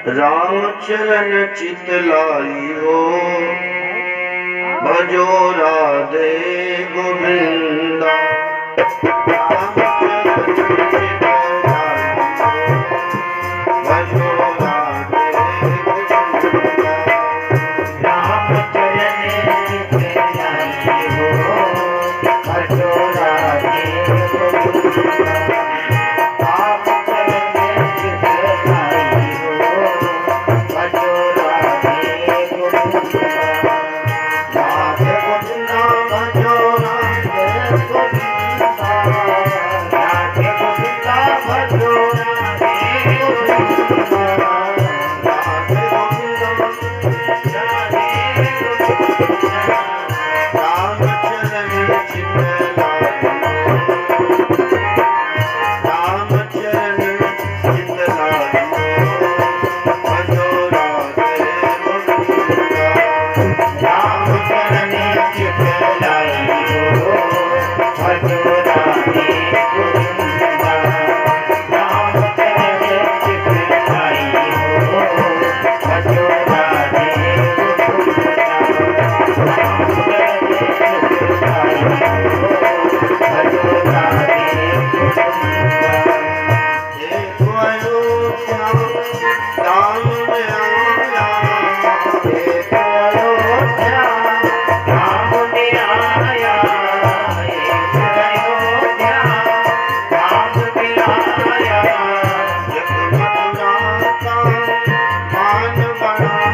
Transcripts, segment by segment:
राम चरण चितलाई हो, भजो राधे गोविंदा। राम चरण चितलाई हो, भजो राधे गोविंदा। राम चरण चितलाई हो, भजो राधे गोविंदा। राम चरण चितलाई हो, भजो राधे गोविंदा। राधे गोविंदा भजो राधे गोविंदा। राधे गोविंदा भजो राधे गोविंदा। राधे गोविंदा राधे गोविंदा। राम चरण चितलाई हो, राम चरण चितलाई हो, भजो राधे गोविंदा। राम चरण चितलाई हो, भजो राधे गोविंदा। राम चरण चितलाई हो, भजो राधे गोविंदा। राम चरण चितलाई हो, भजो राधे गोविंदा। देखो अयोध्या राम में आया, देखो अयोध्या राम में आया। एक अयोध्या राम में आया। जग मथुरा का मान बढ़ाया, जग मथुरा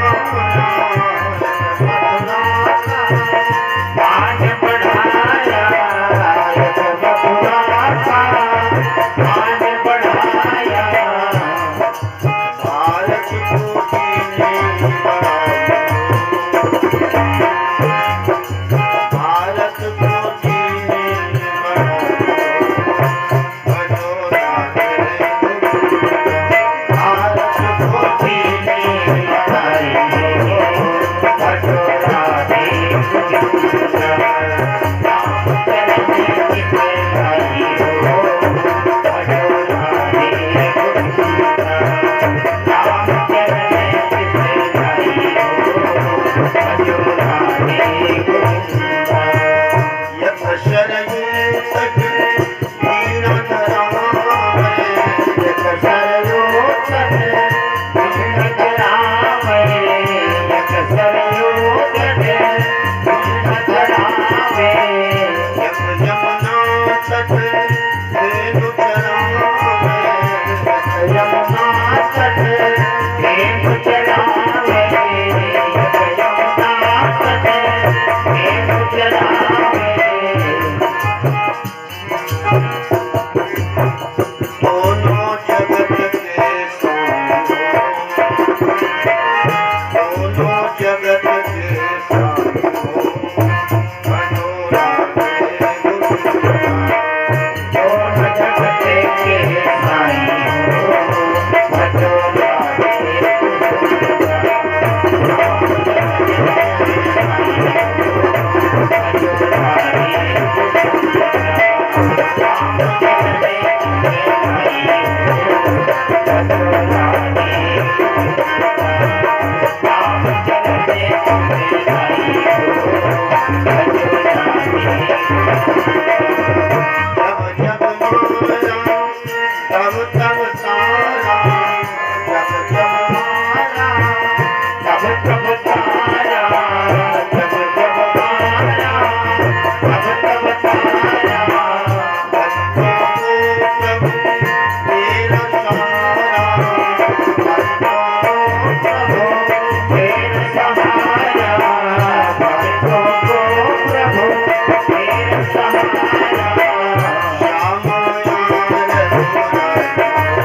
का मान बढ़ाया। एक मथुरा का मान बढ़ाया। भारत को कीने बढ़ाया, भारत को कीने बढ़ाया, भजो राधे गोविंदा। भारत को जीने बढ़ाई हो, भजो राधे गोविंदा। राम चरण चितलाई हो, भजो राधे गोविंदा। राम चरण चितलाई हो, भजो राधे गोविंदा। यथ शरयू तट वीणा धरावे, एक सरयू तट वीण धरावे। एक सरयू तट वीण धरावे। यथ यमुना तट धेनु चरावे, यथ यमुना तट धेनु चरावे। एक यमुना तट धेनु चरावे। दोनों जगत के स्वामी हो, दोनों जगत के स्वामी हो, भजो राधे गोविंदा। दोनों जगत के साई हो, भजो राधे गोविंदा। राम चरण चितलाई हो, भजो राधे गोविंदा। राम चरण चितलाई हो, भजो राधे गोविंदा। राम चरण चितलाई हो, भजो राधे गोविंदा। जब जब मारा तब तब तारा, जब जब मारा तब तब तारा। तब तब मारा। तब तब तारा। भक्तों को प्रभु तेरा सहारा, भक्तों को प्रभु तेरा सहारा। भक्तों को प्रभु तेरा सहारा। श्याम आया रघुनाथ।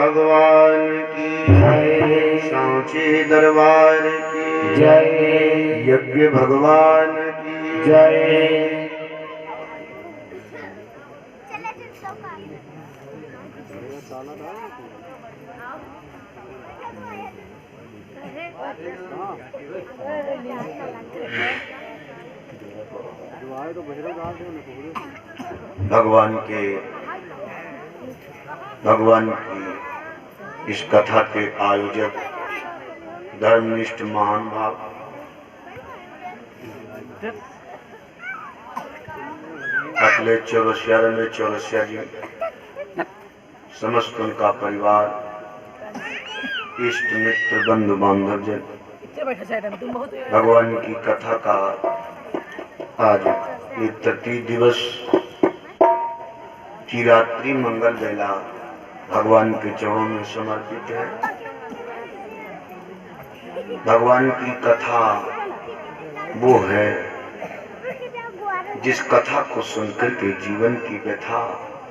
भगवान की जय। सांची दरबार की जय। यज्ञ भगवान की जय। भगवान की इस कथा के आयोजक धर्मनिष्ठ महान भाव अखिले चौरसिया में चौरसिया जी, समस्त उनका परिवार, इष्ट मित्र बंधु बांधव जन, भगवान की कथा का आज ये तृतीय दिवस की रात्रि मंगल बेला भगवान के चरणों में समर्पित है। भगवान की कथा वो है जिस कथा को सुनकर के जीवन की व्यथा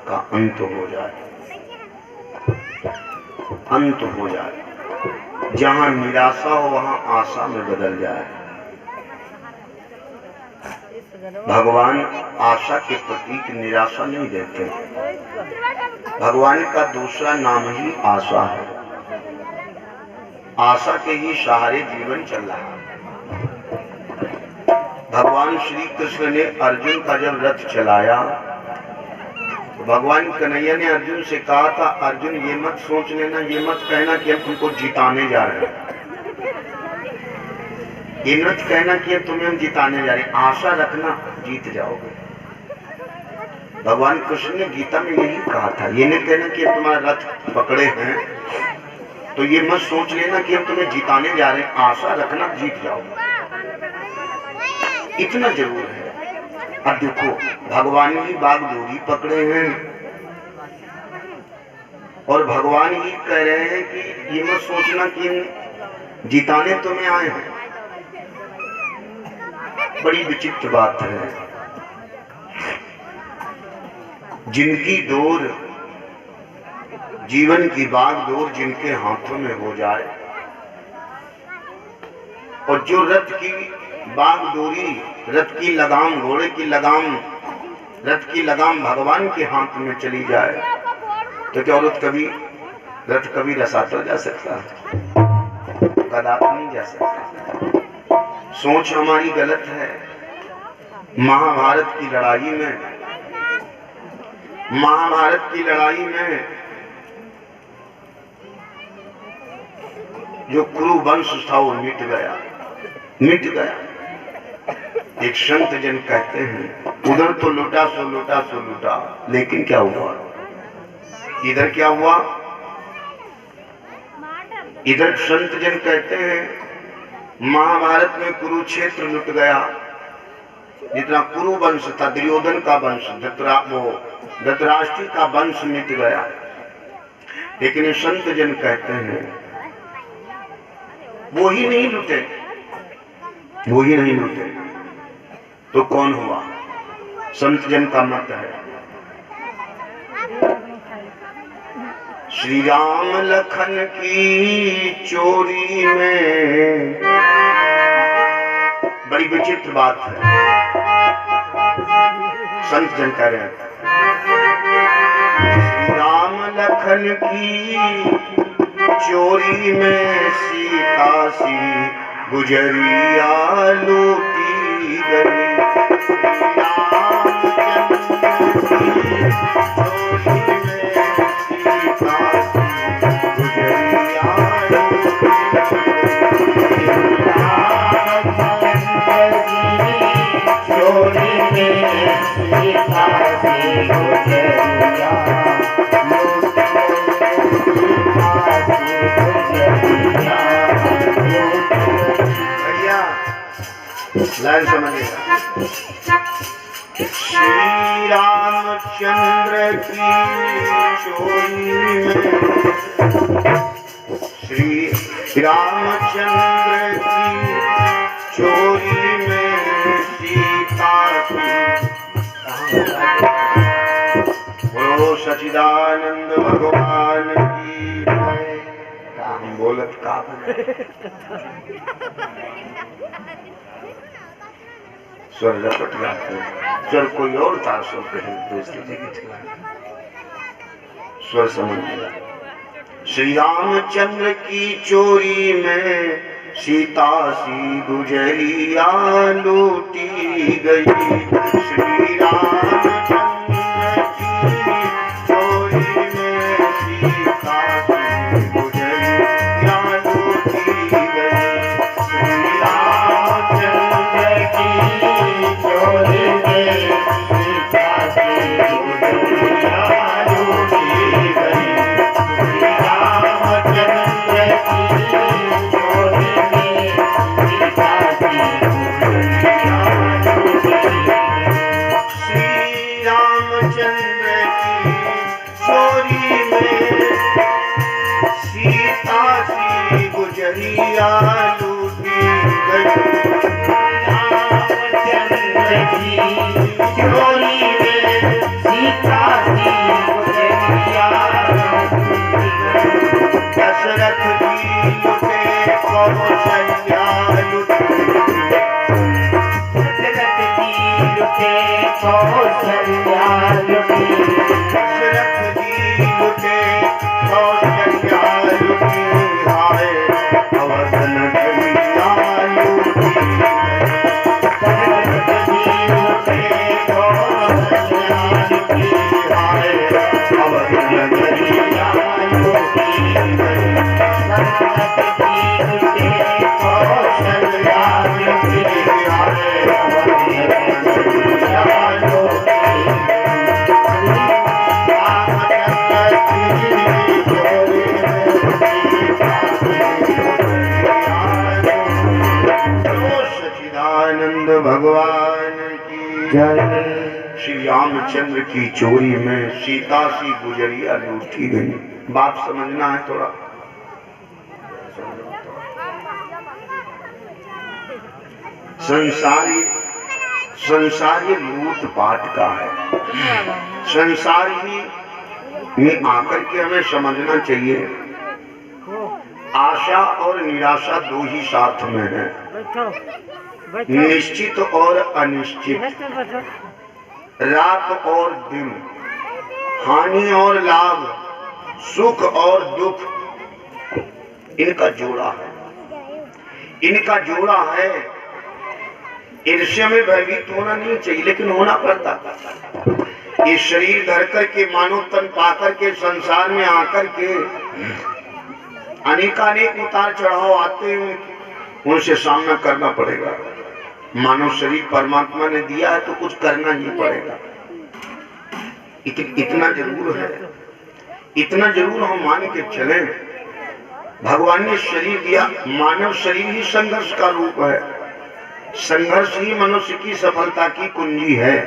का अंत हो जाए, अंत हो जाए। जहां निराशा हो वहां आशा में बदल जाए। भगवान आशा के प्रतीक निराशा नहीं देते। भगवान का दूसरा नाम ही आशा है। आशा के ही सहारे जीवन चल रहा है। भगवान श्री कृष्ण ने अर्जुन का जब रथ चलाया, भगवान कन्हैया ने अर्जुन से कहा था, अर्जुन ये मत सोच लेना, ये मत कहना कि हम तुमको जिताने जा रहे हैं, ये मत कहना कि अब तुम्हें हम जिताने जा रहे हैं, आशा रखना जीत जाओगे। भगवान कृष्ण ने गीता में यही कहा था। ये नहीं कहना कि अब तुम्हारा रथ पकड़े हैं तो ये मत सोच लेना कि हम तुम्हें जिताने जा रहे हैं, आशा रखना जीत जाओगे। इतना जरूर है। अब देखो भगवान ही बागडोरी पकड़े हैं और भगवान ही कह रहे हैं कि ये मत सोचना कि हम जिताने तुम्हें आए हैं। बड़ी विचित्र बात है। जिनकी डोर, जीवन की बागडोर जिनके हाथों में हो जाए और जो रथ की बागडोरी, रथ की लगाम, घोड़े की लगाम, रथ की लगाम भगवान के हाथ में चली जाए तो क्या रथ कभी रसातल जा सकता है? कदापि नहीं जा सकता। सोच हमारी गलत है। महाभारत की लड़ाई में जो कुरु वंश था वो मिट गया। एक संत जन कहते हैं, उधर तो लूटा सो लूटा, लेकिन क्या हुआ? इधर क्या हुआ? इधर संत जन कहते हैं महाभारत में कुरुक्षेत्र लुट गया। जितना कुरु वंश था, दुर्योधन का वंश, धृतराष्ट्र का वंश मिट गया। लेकिन ये संत जन कहते हैं वो ही नहीं लुटे तो कौन हुआ? संत जन का मत है श्री राम लखन की चोरी में। बड़ी विचित्र बात है। संत जन कह रहे हैं श्री राम लखन की चोरी में सीता सी गुजरिया लूटी गई। लाइन समझिएगा। श्री रामचंद्र की चोरी में, श्री रामचंद्र की चोरी में सीता की। बोलो सच्चिदानंद भगवान की। बोलत का स्वर रपट जाते हैं। स्वर कोई और था, स्वर कहीं दूसरी जगह चला, स्वर समझ लिया। श्री रामचंद्र की चोरी में सीता सी गुजरिया लूटी गई। श्री रामचंद्र की चोरी में सीता सी गुजरिया लूटी गई। श्री रामचंद्र की चोरी में सीता सी गुजरिया लूटी गई। गुजरिया लूटी गई। रामचंद्र की चोरी में सीता सी गुजरिया लूटी गई। दशरथ जी लुटे कौशल्या लुटी। दशरथ जी लुटे कौशल्या लुटी। दशरथ जी लुटे कौशल्या लुटी। भगवान की जय। श्री रामचंद्र की चोरी में सीता सी गुजरिया लूटी गई। बात समझना है थोड़ा। संसार ये लूट पाट का है। संसार ही में आकर के हमें समझना चाहिए, आशा और निराशा दो ही साथ में है, निश्चित और अनिश्चित, रात और दिन, हानि और लाभ, सुख और दुख, इनका जोड़ा है। इनका जोड़ा है। ईर्ष्या में भयभीत होना नहीं चाहिए, लेकिन होना पड़ता। ये शरीर धर करके, मानव तन पाकर के, संसार में आकर के अनेकानेक उतार चढ़ाव आते हैं, उनसे सामना करना पड़ेगा। मानव शरीर परमात्मा ने दिया है तो कुछ करना ही पड़ेगा। इतना जरूर है, इतना जरूर हम मान के चलें। भगवान ने शरीर दिया, मानव शरीर ही संघर्ष का रूप है। संघर्ष ही मनुष्य की सफलता की कुंजी है।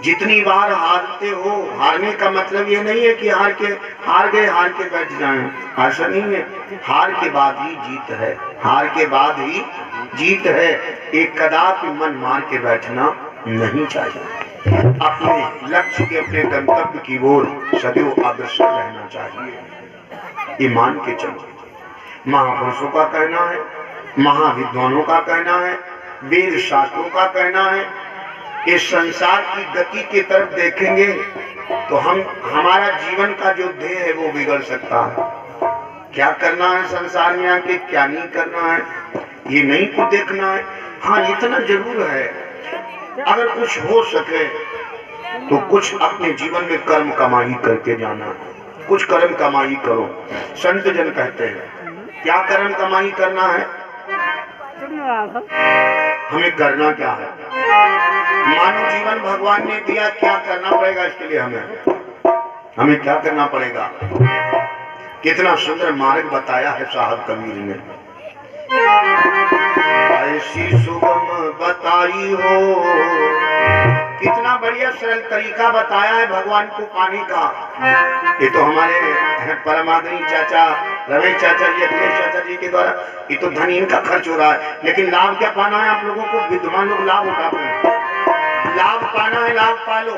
जितनी बार हारते हो, हारने का मतलब ये नहीं है कि हार गए हार के बैठ जाएं, ऐसा नहीं है। हार के बाद ही जीत है, हार के बाद ही जीत है। एक कदापि मन मार के बैठना नहीं चाहिए। अपने लक्ष्य के, अपने गंतव्य की ओर सदैव अग्रसर रहना चाहिए। ईमान के चलो। महापुरुषों का कहना है, महाविद्वानों का कहना है, वेद शास्त्रों का कहना है, इस संसार की गति की तरफ देखेंगे तो हमारा जीवन का जो ध्येय है वो बिगड़ सकता है। क्या करना है संसार में आके, क्या नहीं करना है, ये नहीं को देखना है। हाँ, इतना जरूर है, अगर कुछ हो सके तो कुछ अपने जीवन में कर्म कमाई करके जाना है। कुछ कर्म कमाई करो। संत जन कहते हैं क्या कर्म कमाई करना है, हमें करना क्या है। मानव जीवन भगवान ने दिया, क्या करना पड़ेगा इसके लिए हमें क्या करना पड़ेगा। कितना सुंदर मार्ग बताया है साहब कबीर ने। ऐसी सुगम बताई हो, कितना बढ़िया सरल तरीका बताया है भगवान को पाने का। ये तो हमारे परमादनी चाचा रमेश चाचा जी, अखिलेश चाचा जी के द्वारा ये तो धन इनका खर्च हो रहा है, लेकिन लाभ क्या पाना है आप लोगों को। विद्वान लोग लाभ उठा पाए, लाभ पाना है, लाभ पालो।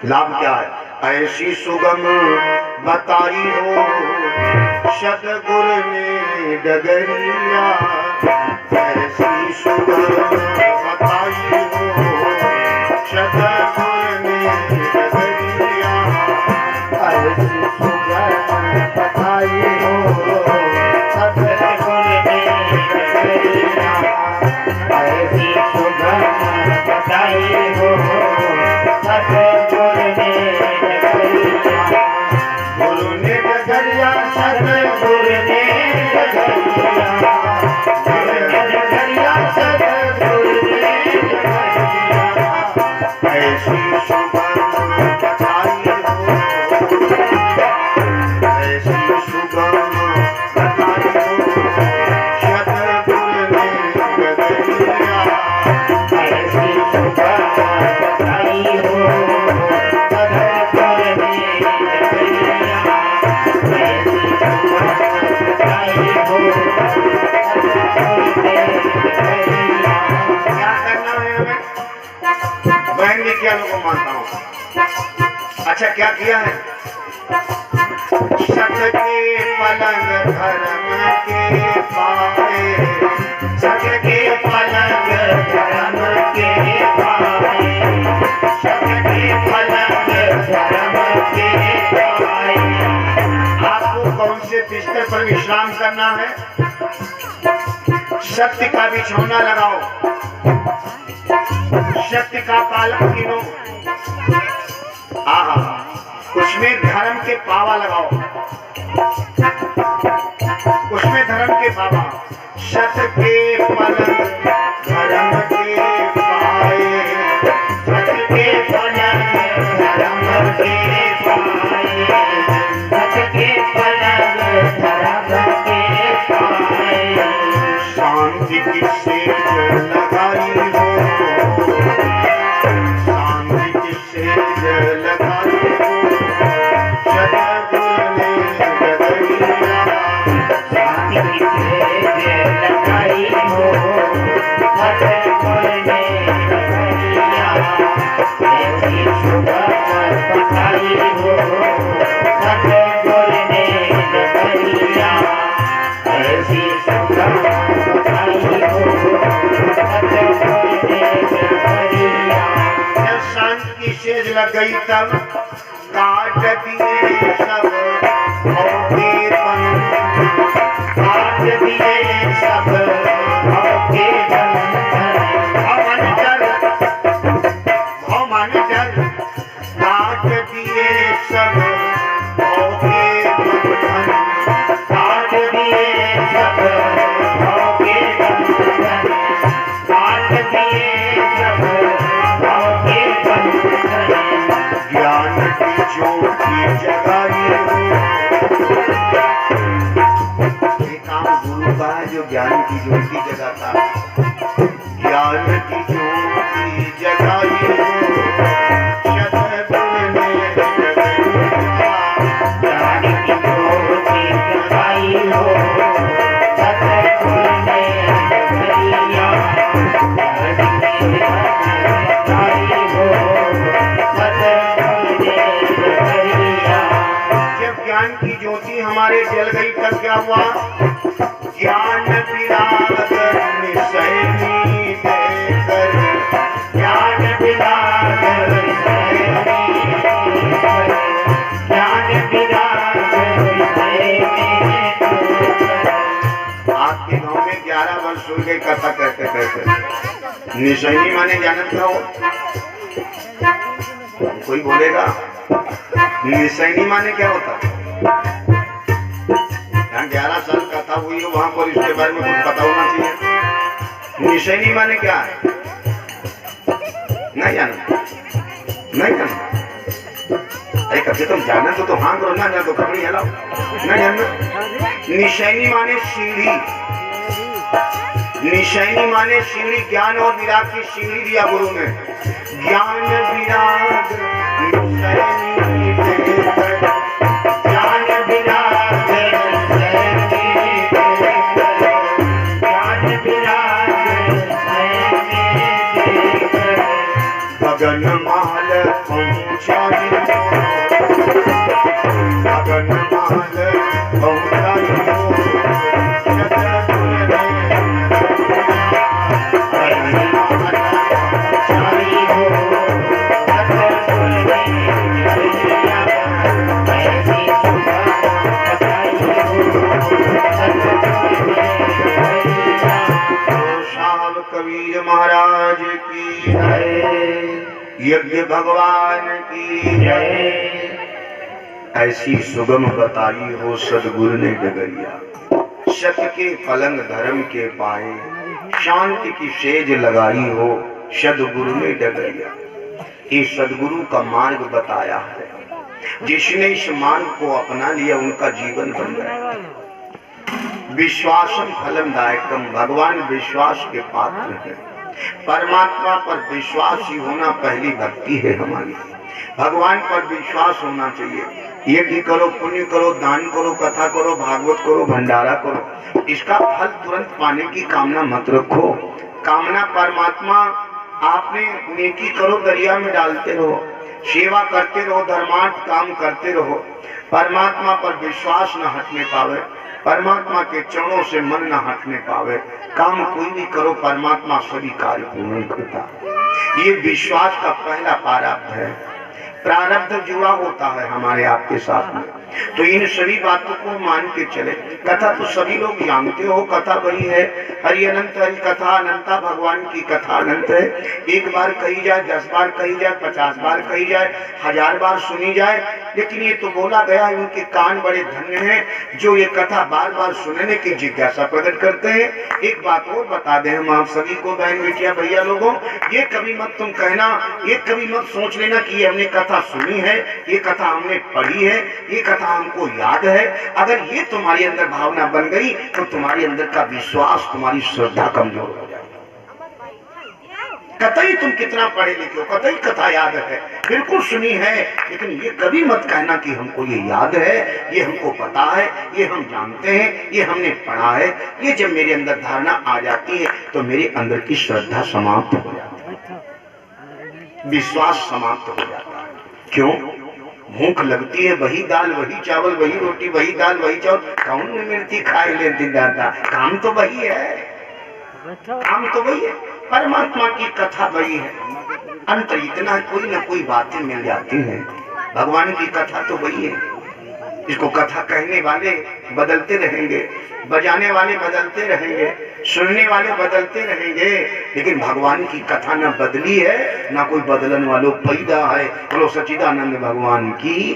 लाभ क्या है, ऐसी सुगम बताई हो सतगुरु ने डगरिया ऐसी सुगम बताई हो। सतगुरु ने डगरिया ऐसी सुगम बताई हो। सतगुरु ने डगरिया ऐसी सुगम बताई हो। सतगुरु ने डगरिया, गुरु ने डगरिया सतगुरु ने डगरिया, डगरिया सतगुरु ने डगरिया ऐसी सुगम बताई हो। ऐसी सुगम बताई हो। सतगुरु ने डगरिया ऐसी सुगम बताई हो। सतगुरु ने डगरिया ऐसी सुगम बताई हो। सतगुरु ने डगरिया, क्या करना है हमें? बहन जी क्या लोगों को मानता हूँ। अच्छा क्या किया है? सत के पलंग धर्म के पाए। सत के पलंग धर्म के पाए। सत के पलंग धर्म के पाए। आपको कौन से बिस्तर पर विश्राम करना है? सत्य का बिछौना लगाओ। सत्य का पालक कीनो। आहा, उसमें धर्म के पावा लगाओ। उसमें धर्म के पावा। सत के पलंग धर्म के पाए। सत के पलंग धर्म के पाए। सत के पलंग धर्म के पाए। शांति की सेज लगाई हो। शांति की सेज लगाई हो। सतगुरु ने डगरिया शांति की सेज लगाई हो। सतगुरु ने डगरिया ऐसी सुगम बताई हो। सतगुरु ने डगरिया ऐसी सुगम बताई हो। सतगुरु ने डगरिया, जब शांति की सेज लग गई तब काट दिए सब भौके बंधन। काट दिए सब भौके बंधन। भवन जल काट दिए सब भौके बंधन। काट दिए सब भौके बंधन। काट दिए सब भौके बंधन। ज्ञान की ज्योति जगाई हो। ये काम गुरु का है जो ज्ञान की ज्योति जगाता है। ज्ञान की ज्योति जगाई हो। सतगुरु ने डगरिया ज्ञान की ज्योति जगाई हो। सतगुरु ने डगरिया जगाई हो। सतगुरु ने डगरिया, जब ज्ञान की ज्योति हमारे जल गई तब क्या हुआ? ज्ञान विराग निशैनी देकर। ज्ञान विराग निशैनी देकर। ज्ञान विराग निशैनी देकर। आपके गांव में 11 वर्ष हो गए कथा कहते कहते। निशैनी माने जानत हो? कोई बोलेगा निशैनी माने क्या होता? यहाँ 11 साल कथा हुई हो वहां पर इसके बारे में कुछ पता होना चाहिए। निशैनी माने क्या है? नहीं जाना? नहीं जाना? अरे कभी तुम जाना तो हाँ करो, ना जाना तो खबरी हिलाओ। नहीं जानना? निशैनी माने सीढ़ी। निशैनी माने सीढ़ी। ज्ञान और विराग की सीढ़ी दिया गुरु ने। ज्ञान विराग निशैनी देकर। ज्ञान विराग निशैनी देकर। ज्ञान विराग निशैनी देकर। गगन माल पहुँचाई हो। गगन माल पहुँचाई यज्ञ भगवान की जय। ऐसी सुगम बताई हो सदगुरु ने डगरिया, सत्य के पलंग धर्म के पाए, शांति की सेज लगाई हो सदगुरु ने डगरिया। ये सदगुरु का मार्ग बताया है, जिसने इस मार्ग को अपना लिया उनका जीवन बन गया। विश्वासम फलम दायकम, भगवान विश्वास के पात्र है। परमात्मा पर विश्वास ही होना पहली भक्ति है हमारी। भगवान पर विश्वास होना चाहिए। यज्ञ करो, पुण्य करो, दान करो, कथा करो, भागवत करो, भंडारा करो, इसका फल तुरंत पाने की कामना मत रखो। कामना परमात्मा, आपने नेकी करो, दरिया में डालते रहो, सेवा करते रहो, धर्मार्थ काम करते रहो। परमात्मा पर विश्वास न हटने पावे, परमात्मा के चरणों से मन न हटने पावे। काम कोई भी करो, परमात्मा सभी कार्य पूर्ण करता। ये विश्वास का पहला प्रारब्ध है। प्रारब्ध जुड़ा होता है हमारे आपके साथ में, तो इन सभी बातों को मान के चले। कथा तो सभी लोग जानते हो, कथा वही है, हरि अनंत हरि कथा अनंता, भगवान की कथा अनंत है। एक बार कही जाए, 10 बार कही जाए, 50 बार कही जाए, 1000 बार सुनी जाए, लेकिन ये तो बोला गया है, उनके कान बड़े धन्य हैं जो ये कथा बार बार सुनने की जिज्ञासा प्रकट करते हैं। एक बात और बता दें हम आप सभी को, बहन बेटिया भैया लोगों, ये कभी मत तुम कहना, ये कभी मत सोच लेना कि ये हमने कथा सुनी है, ये कथा हमने पढ़ी है, ये कथा हमको याद है। अगर ये तुम्हारे अंदर भावना बन गई तो तुम्हारे अंदर का विश्वास, तुम्हारी श्रद्धा कमजोर हो जाएगी। कतई तुम कितना पढ़े लिखे हो, कतई कथा याद है, बिल्कुल सुनी है, लेकिन ये कभी मत कहना कि हमको ये याद है, ये हमको पता है, ये हम जानते हैं, ये हमने पढ़ा है। ये जब मेरे अंदर धारणा आ जाती है तो मेरे अंदर की श्रद्धा समाप्त हो जाती है, विश्वास समाप्त हो जाता है। क्यों? भूख लगती है, वही दाल वही चावल वही रोटी, वही दाल वही चावल, कौन में मिलती खाए लेती दादा, काम तो वही है, काम तो वही है। परमात्मा की कथा वही है, अंतर इतना कोई ना कोई बातें मिल जाती हैं। भगवान की कथा तो वही है। इसको कथा कहने वाले बदलते रहेंगे, बजाने वाले बदलते रहेंगे, सुनने वाले बदलते रहेंगे, लेकिन भगवान की कथा न बदली है, ना कोई बदलन वालों पैदा है। बोलो सच्चिदानंद भगवान की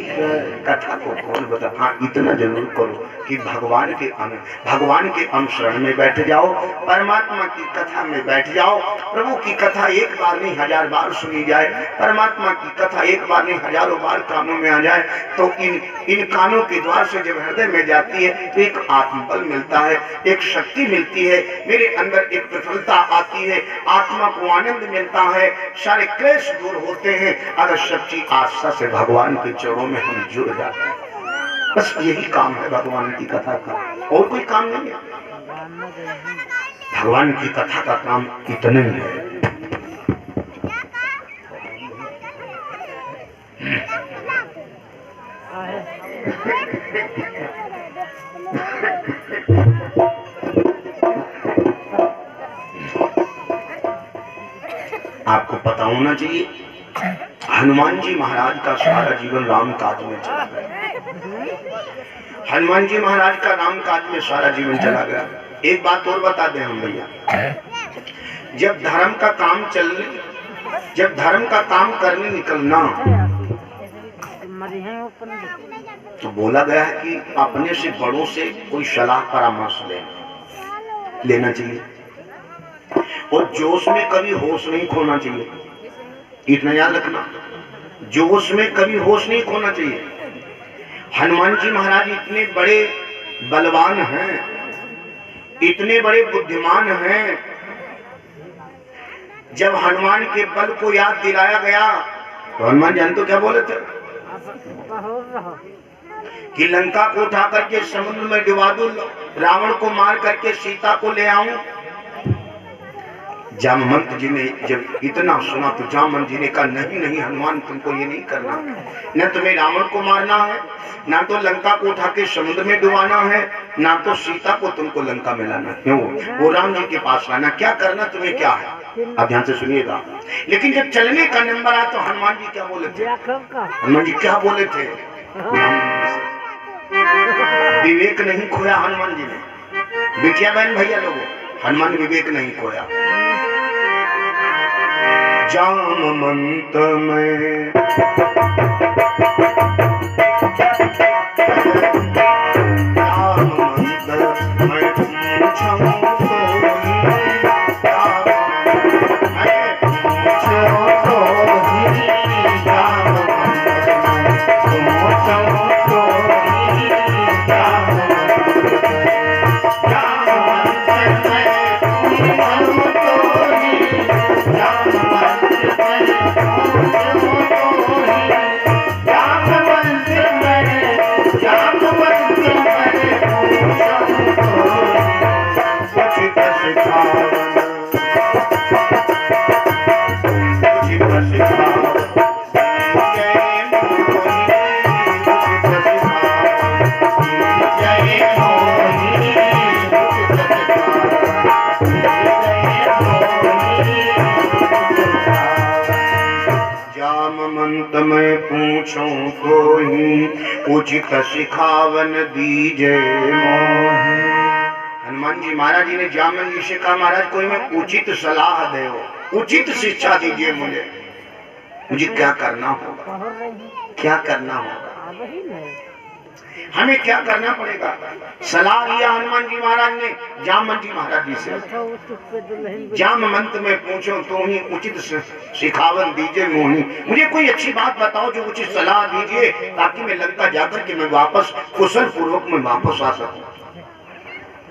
कथा को कौन बता। हाँ, इतना जरूर करो कि भगवान के अनुसरण में बैठ जाओ, परमात्मा की कथा में बैठ जाओ। प्रभु की कथा एक बार नहीं 1000 बार सुनी जाए, परमात्मा की कथा एक बार नहीं हजारों बार कानों में आ जाए, तो इन कानों के द्वार से जब हृदय में जाती है तो एक आत्मबल मिलता है, एक शक्ति मिलती है, मेरे अंदर एक प्रफुल्लता आती है, आत्मा को आनंद मिलता है, सारे क्लेश दूर होते हैं। अगर सच्ची आस्था से भगवान के चरणों में हम जुड़ जाते हैं, बस यही काम है भगवान की कथा का, और कोई काम नहीं है। भगवान की कथा का काम इतना ही है। आपको पता होना चाहिए, हनुमान जी महाराज का सारा जीवन राम काज में चला गया। हनुमान जी महाराज का राम काज में सारा जीवन चला गया। एक बात और बता दें हम भैया, जब धर्म का काम करने निकलना तो बोला गया है कि अपने से बड़ों से कोई सलाह परामर्श लेना चाहिए, और जोश में कभी होश नहीं खोना चाहिए। इतना याद रखना, जोश में कभी होश नहीं खोना चाहिए। हनुमान जी महाराज इतने बड़े बलवान हैं, इतने बड़े बुद्धिमान हैं, जब हनुमान के बल को याद दिलाया गया तो हनुमान जान तो क्या बोले थे कि लंका को उठा करके समुद्र में डुबा दूं, रावण को मार करके सीता को ले आऊं। जामवंत जी ने जब इतना सुना तो जामवंत जी ने कहा नहीं नहीं हनुमान, तुमको ये नहीं करना, न तुम्हें रावण को मारना है, ना तो लंका को उठा के समुद्र में डुबाना है, ना तो सीता को तुमको लंका में लाना। क्यों? वो राम जी के पास लाना। क्या करना तुम्हें क्या है? आप ध्यान से सुनिएगा। लेकिन जब चलने का नंबर आया तो हनुमान जी क्या बोले थे? हनुमान जी क्या बोले थे? विवेक नहीं खोया हनुमान जी ने। बिटिया बहन भैया लोगों, हनुमान विवेक नहीं खोया। जामवंत में जामवंत में पूछो तो ही उचित सिखावन दीजे मोहि। हनुमान जी महाराज जी ने जामन जी से कहा, महाराज कोई मैं उचित सलाह दे, उचित शिक्षा दीजिए मुझे क्या करना होगा, क्या करना होगा, हमें क्या करना पड़ेगा। सलाह लिया हनुमान जी महाराज ने जामवंत जी महाराज जी से। जामवंत में पूछो तो ही उचित सिखावन दीजिए मोहि। मुझे कोई अच्छी बात बताओ जो उचित सलाह दीजिए ताकि मैं लंका जाकर के मैं वापस कुशल पूर्वक में वापस आ सकूं।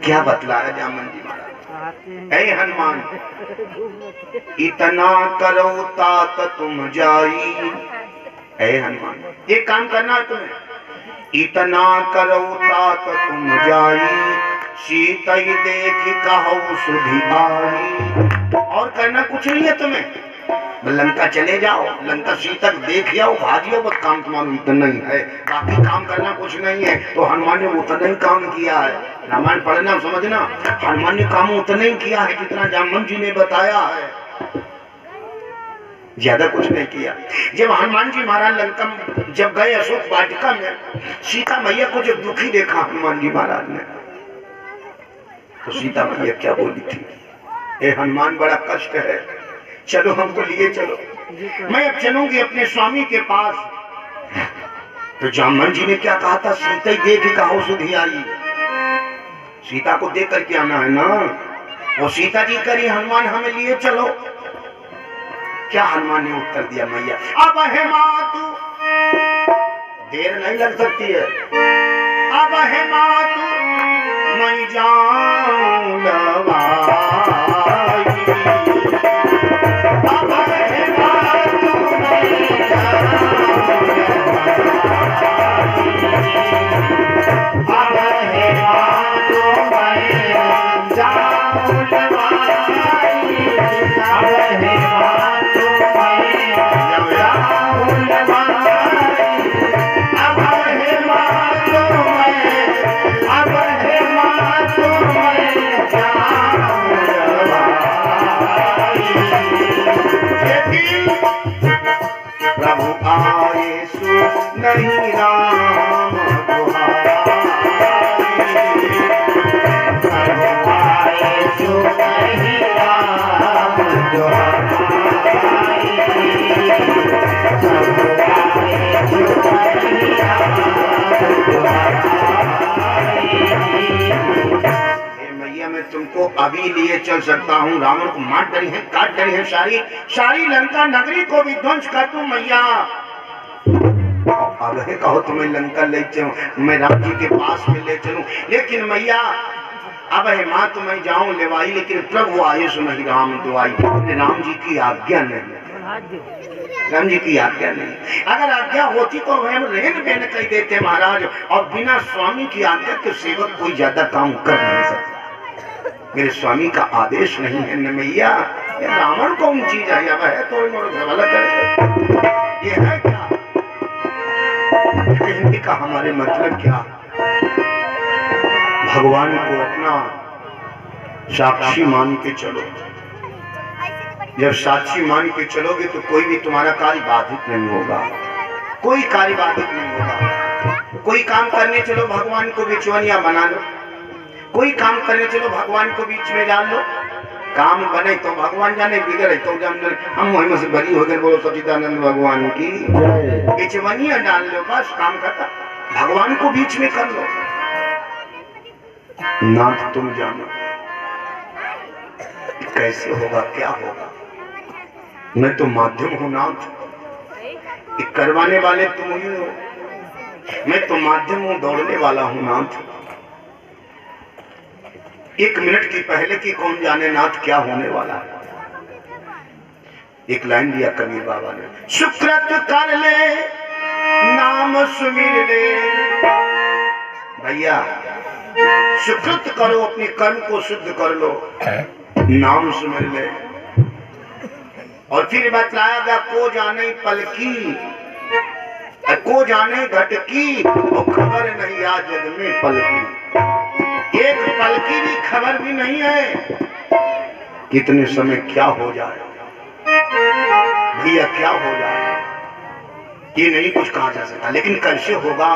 क्या बतलाया जामवंत जी महाराज, ऐ हनुमान इतना करो तात तुम जाई। ऐ हनुमान एक काम करना है तुम्हें, इतना करो तात तुम जाई, सीतई देख कहु सुधि आई। और करना कुछ नहीं है तुम्हें, लंका चले जाओ, लंका सीतक देख आओ, भाजियो, बस काम तुम्हारा इतना ही है, बाकी काम करना कुछ नहीं है। तो हनुमान ने उतना ही काम किया है। रामायण पढ़ना समझना, हनुमान ने काम उतना ही किया है जितना जामवंत जी ने बताया है, ज्यादा कुछ नहीं किया। जब हनुमान जी महाराज लंका जब गए अशोक वाटिका में, सीता मैया को जब दुखी देखा हनुमान जी महाराज ने, तो सीता मैया क्या बोली थी, ए हनुमान बड़ा कष्ट है, चलो हमको लिए चलो, मैं अब चलूंगी अपने स्वामी के पास। तो जामवंत जी ने क्या कहा था, सीता ही देख कहो सुधि आई, सीता को देख करके आना है ना। वो सीता जी करी, हनुमान हमें लिए चलो। क्या हनुमान ने उत्तर दिया, मैया अब है मातु, देर नहीं लग सकती है, अब है मातु मैं जाऊं लवाई, अब है मातु मैं अब है मातु मैं जाऊं लवाई, अब है प्रभु आए सु नहीं राम प्रभु आए सु नहीं राम मैया मैं तुमको अभी लिए चल सकता हूँ, रावण को मार डरी है, काट डरी है, सारी लंका नगरी को भी ध्वंस कर दूं मैया। अब है कहो तुम्हें लंका ले चलूं, मैं राम जी के पास में ले चलूं, लेकिन मैया अब है माँ तो मैं जाऊं लेवाई, लेकिन प्रभु आए सो नहीं राम दुआई। राम जी की आज्ञा नहीं, राम जी की आज्ञा नहीं। अगर आज्ञा होती तो हम रेन बेन कह देते महाराज, और बिना स्वामी की आज्ञा के सेवक कोई ज्यादा काम कर नहीं सकता। मेरे स्वामी का आदेश नहीं है न मैया, ये रावण कौन चीज है, अब है तो झगड़ा करे, ये है क्या कहने का हमारे मतलब क्या। भगवान को अपना साक्षी मान के चलो, जब साक्षी मान के चलोगे तो कोई भी तुम्हारा कार्य बाधित नहीं होगा, कोई कार्य बाधित नहीं होगा। कोई काम करने चलो भगवान को बिचौलिया बना लो, कोई काम करने चलो भगवान को बीच में डाल लो, काम बने तो भगवान जाने, बिगड़े तो जान। हम वहीं से बरी हो गए, बोलो सच्चिदानंद भगवान की जय। बिचवनिया डाल लो, बस काम खत्म। भगवान को बीच में कर लो। नाथ तुम जानो कैसे होगा, क्या होगा। मैं तो माध्यम हूं नाथ, ये करवाने वाले तुम ही हो। मैं तो माध्यम हूं, दौड़ने वाला हूं नाथ। एक मिनट की पहले की कौन जाने नाथ क्या होने वाला है। एक लाइन दिया कबीर बाबा ने, सुकृत कर ले नाम सुमिर ले। भैया सुकृत करो, अपने कर्म को शुद्ध कर लो, नाम सुमिर ले। और फिर बतलाया गया, को जाने पलकी, को जाने घटकी, और खबर नहीं आज जग में पलकी। एक पल की भी खबर भी नहीं है कितने समय क्या हो जाए, भैया क्या हो जाए, ये नहीं कुछ कहा जा सकता। लेकिन कैसे होगा,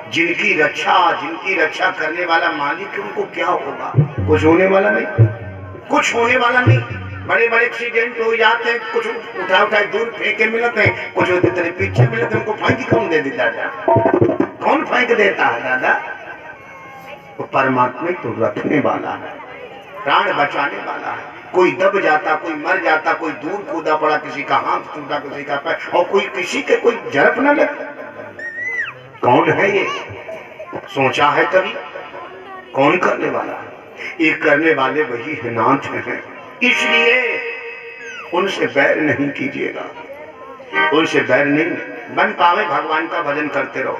जिनकी रक्षा करने वाला मालिक है, उनको क्या होगा। कुछ होने वाला नहीं, कुछ होने वाला नहीं। बड़े बड़े एक्सीडेंट हो जाते हैं, कुछ उठा दूर फेंके मिलते हैं, कुछ होते तेरे पीछे मिलते हैं। उनको फेंक कौन दे देता है, कौन फेंक देता है दादा। वो परमात्मा तो रखने वाला है, प्राण बचाने वाला है। कोई दब जाता, कोई मर जाता, कोई दूर कूदा पड़ा, किसी का हाथ टूटा, किसी का पैर, और कोई किसी के कोई झड़प न लगे। कौन है ये, सोचा है कभी, कौन करने वाला है। ये करने वाले वही है, नाथ हैं। इसलिए उनसे बैर नहीं कीजिएगा, उनसे बैर नहीं। बन पावे भगवान का भजन करते रहो,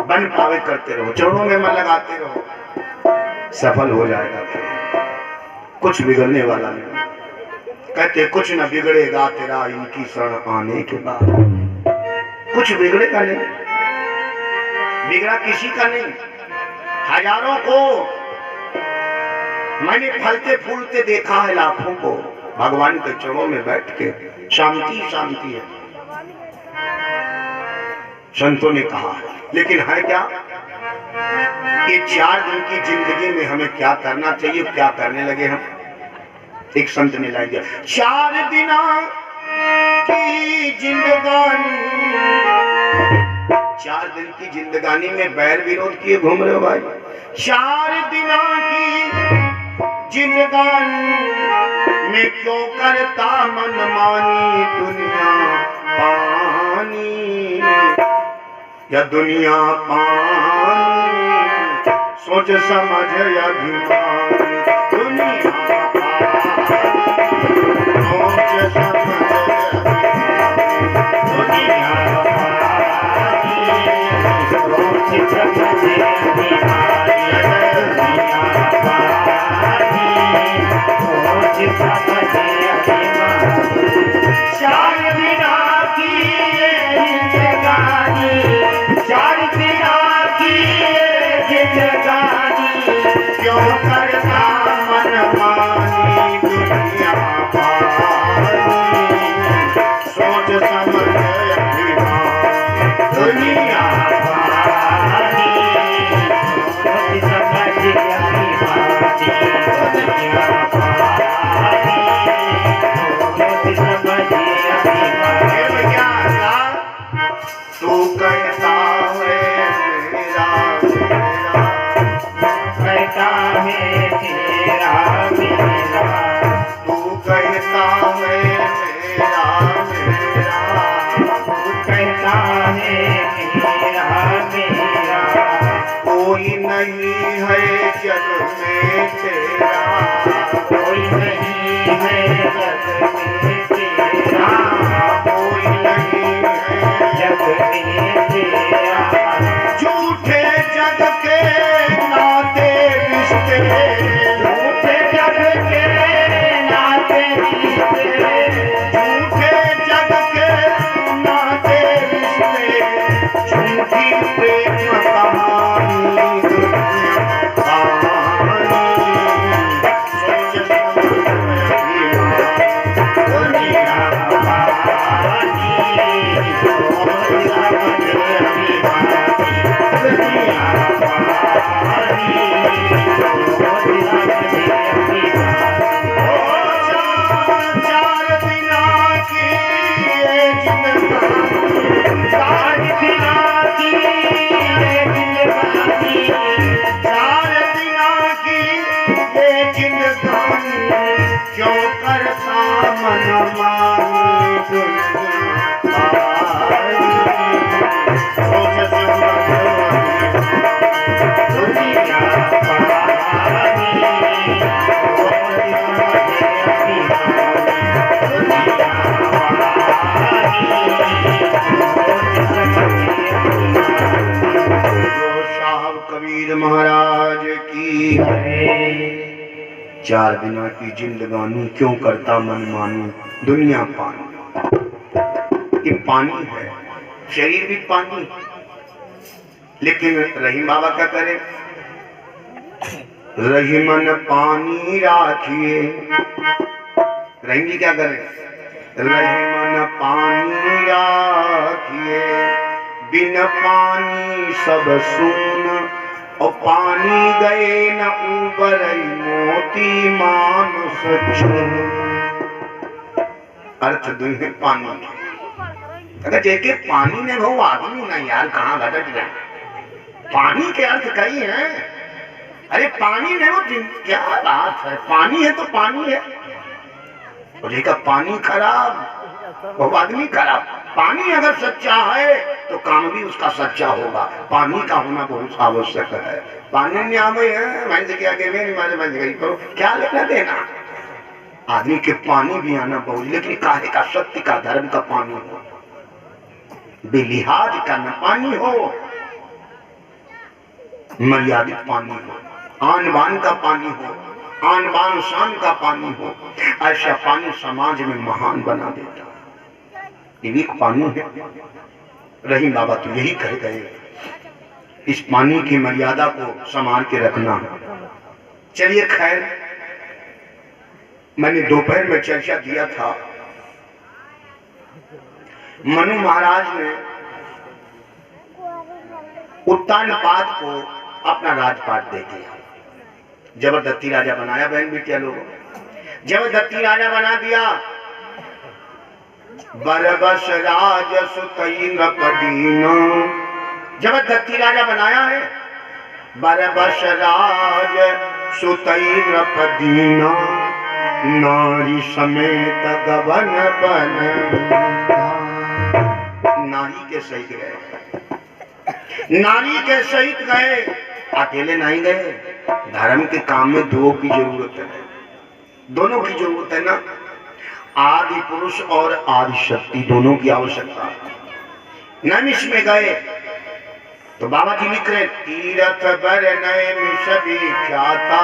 बन पावे करते रहो, चरणों में मन लगाते रहो, सफल हो जाएगा। कुछ बिगड़ने वाला नहीं। कहते कुछ न बिगड़ेगा तेरा इनकी शरण आने के बाद। कुछ बिगड़ेगा नहीं, बिगड़ा किसी का नहीं। हजारों को मैंने फलते फूलते देखा है, लाखों को भगवान के चरणों में बैठ के शांति शांति है, संतों ने कहा है। लेकिन है क्या, ये 4 दिन की जिंदगी में हमें क्या करना चाहिए, क्या करने लगे हम। एक संत ने लाई दिया, 4 दिन की जिंदगानी, 4 दिन की जिंदगानी में बैर विरोध किए घूम रहे हो भाई। 4 दिन की जिंदगानी में क्यों करता मनमानी, दुनिया पानी या दुनिया पानी, सोच समझ अभिमान, दुनिया सोच समझ दुनिया सोच समझ क्यों करता मनमानी, दुनिया पानी, सोच समझ अभिमान, दुनिया पानी, सोच समझ अभिमान, दुनिया पानी, सोच समझ अभिमान। तू कहता है मेरा कहता है तेरा मेरा, तू कहता है मेरा मेरा, तू कहता है मेरा मेरा, कोई नहीं है जग में तेरा, कोई नहीं है जग में तेरा, कोई नहीं है जग में तेरा। झूठे जग के नाते रिश्ते, झूठे जग के नाते रिश्ते, झूठे जग के नाते रिश्ते, झूठी प्रेम कहानी, दुनिया कहानी, सोच समझ अभिमान, दुनिया कहानी, सोच समझ अभिमान, दुनिया कहानी, सोच समझ अभिमान। कबीर महाराज की। 4 दिना की जिंदगानी क्यों करता मनमानी, दुनिया पानी, ये पानी है, शरीर भी पानी। लेकिन रहीम बाबा क्या करे, रहीमन पानी राखिए। रहीम जी क्या करे, रहीमन पानी राखिए, बिन पानी सब सून, और पानी गए न उबरई मोती मानुष चून। अर्थ दुहे पानी। अगर जेके पानी ने वो आदमी ना यार कहाँ भटक जाए। पानी के अर्थ कई हैं। अरे पानी ने वो क्या बात है, पानी है तो पानी है। और जेका पानी खराब वो आदमी खराब। पानी अगर सच्चा है तो काम भी उसका सच्चा होगा। पानी का होना बहुत आवश्यक है। पानी नहीं आवे है मैं क्या करो, क्या लेना देना। आदमी के पानी भी आना बहुत, लेकिन काहे का, सत्य का, धर्म का पानी हो, बेलिहाज का न पानी हो, मर्यादित पानी हो, आन बान का पानी हो, आन बान शान का पानी हो। ऐसा पानी समाज में महान बना देता है। ये पानी है। रहीम बाबा तो यही कह गए, इस पानी की मर्यादा को संभाल के रखना। चलिए खैर, मैंने दोपहर में चर्चा किया था, मनु महाराज ने उत्तानपाद को अपना राजपाट दे दिया। जबरदस्ती राजा बनाया बहन बेटिया लोगों, जबरदस्ती राजा बना दिया। बरबस राज सुतैन पदीना, जबरदस्ती राजा बनाया है। बरबस राज सुतैन पदीना, नारी समेत गबन बन। नारी के सहित गए, नारी के सहित गए, अकेले नहीं गए। धर्म के काम में दो की जरूरत है, दोनों की जरूरत है ना। आदि पुरुष और आदि शक्ति दोनों की आवश्यकता है। नैमिष में गए तो बाबा जी लिख रहे, तीरथ बर नए मिष भी ख्याता,